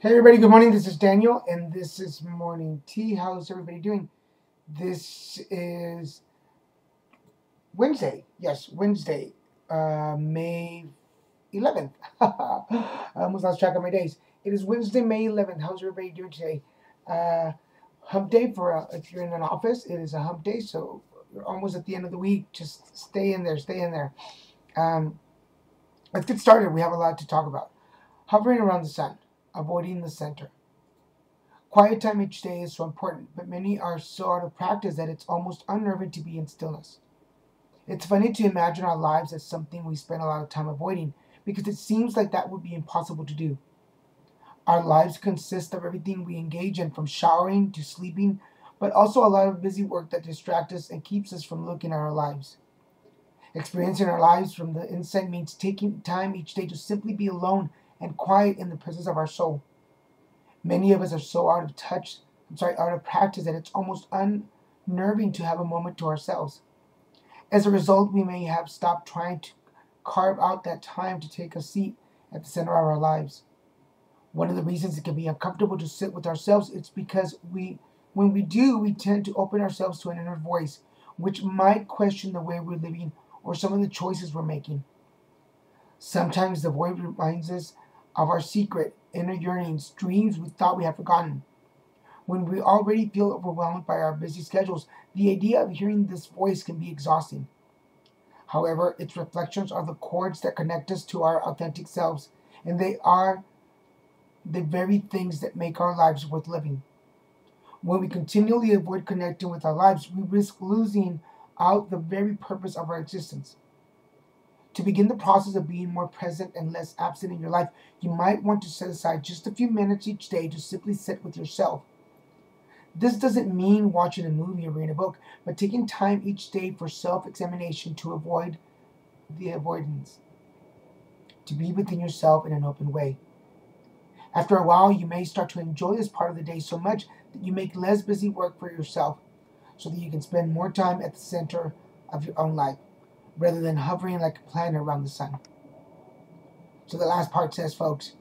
Hey everybody, good morning. This is Daniel and this is Morning Tea. How's everybody doing? This is Wednesday. Yes, Wednesday, May 11th. I almost lost track of my days. It is Wednesday, May 11th. How's everybody doing today? Hump day for if you're in an office, it is a hump day, so you're almost at the end of the week. Just stay in there, stay in there. Um, let's get started. We have a lot to talk about. Hovering around the sun, avoiding the center. Quiet time each day is so important, but many are so out of practice that it's almost unnerving to be in stillness. It's funny to imagine our lives as something we spend a lot of time avoiding, because it seems like that would be impossible to do. Our lives consist of everything we engage in, from showering to sleeping, but also a lot of busy work that distracts us and keeps us from looking at our lives. Experiencing our lives from the inside means taking time each day to simply be alone and quiet in the presence of our soul. Many of us are so out of practice that it's almost unnerving to have a moment to ourselves. As a result, we may have stopped trying to carve out that time to take a seat at the center of our lives. One of the reasons it can be uncomfortable to sit with ourselves is because when we do, we tend to open ourselves to an inner voice, which might question the way we're living or some of the choices we're making. Sometimes the voice reminds us of our secret, inner yearnings, dreams we thought we had forgotten. When we already feel overwhelmed by our busy schedules, the idea of hearing this voice can be exhausting. However, its reflections are the cords that connect us to our authentic selves, and they are the very things that make our lives worth living. When we continually avoid connecting with our lives, we risk losing out the very purpose of our existence. To begin the process of being more present and less absent in your life, you might want to set aside just a few minutes each day to simply sit with yourself. This doesn't mean watching a movie or reading a book, but taking time each day for self-examination to avoid the avoidance, to be within yourself in an open way. After a while, you may start to enjoy this part of the day so much that you make less busy work for yourself so that you can spend more time at the center of your own life, rather than hovering like a planet around the sun. So the last part says, folks,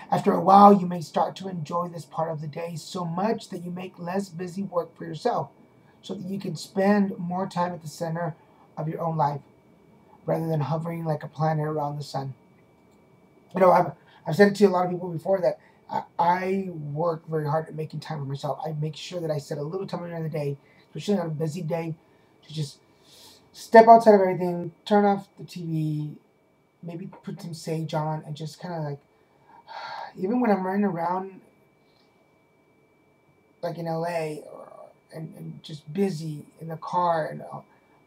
after a while you may start to enjoy this part of the day so much that you make less busy work for yourself, so that you can spend more time at the center of your own life, rather than hovering like a planet around the sun. You know, I've said it to a lot of people before that I work very hard at making time for myself. I make sure that I set a little time during the day, especially on a busy day, to just step outside of everything, turn off the TV, maybe put some sage on, and just kind of like, even when I'm running around like in LA and just busy in the car, and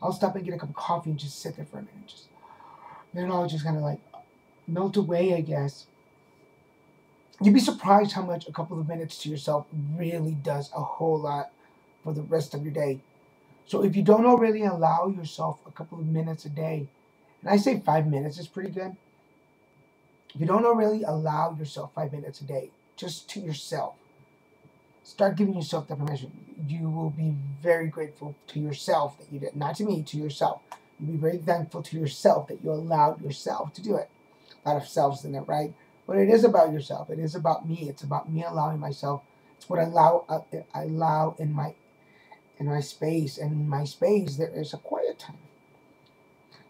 I'll stop and get a cup of coffee and just sit there for a minute. Then I'll just kind of like melt away, I guess. You'd be surprised how much a couple of minutes to yourself really does a whole lot for the rest of your day. So if you don't already allow yourself a couple of minutes a day, and I say 5 minutes is pretty good. If you don't already allow yourself 5 minutes a day, just to yourself, start giving yourself that permission. You will be very grateful to yourself that you did, not to me, to yourself. You'll be very thankful to yourself that you allowed yourself to do it. A lot of selves in it, right? But it is about yourself. It is about me. It's about me allowing myself. It's what I allow in my space, and in my space there is a quiet time.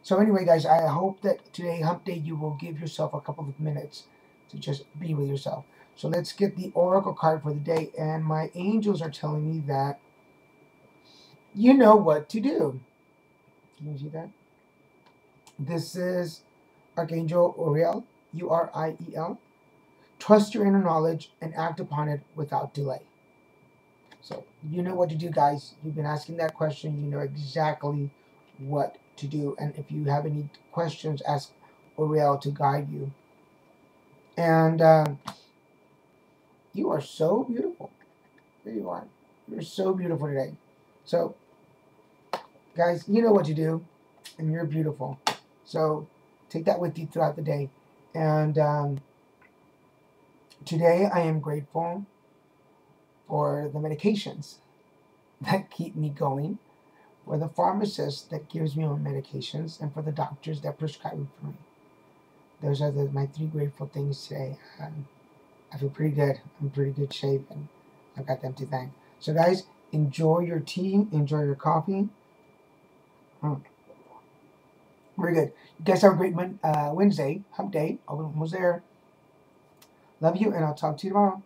So anyway, guys, I hope that today, hump day, you will give yourself a couple of minutes to just be with yourself. So let's get the oracle card for the day, and my angels are telling me that you know what to do. Can you see that? This is Archangel Uriel, Uriel. Trust your inner knowledge and act upon it without delay. So you know what to do, guys. You've been asking that question. You know exactly what to do. And if you have any questions, ask Uriel to guide you. And you are so beautiful. There you are. You're so beautiful today. So, guys, you know what to do, and you're beautiful. So take that with you throughout the day. And today I am grateful for the medications that keep me going, for the pharmacist that gives me my medications, and for the doctors that prescribe them for me. Those are my three grateful things today. I feel pretty good. I'm in pretty good shape, and I've got them to thank. So, guys, enjoy your tea, enjoy your coffee. Mm, very good. You guys have a great Wednesday, hump day. Almost there. Love you, and I'll talk to you tomorrow.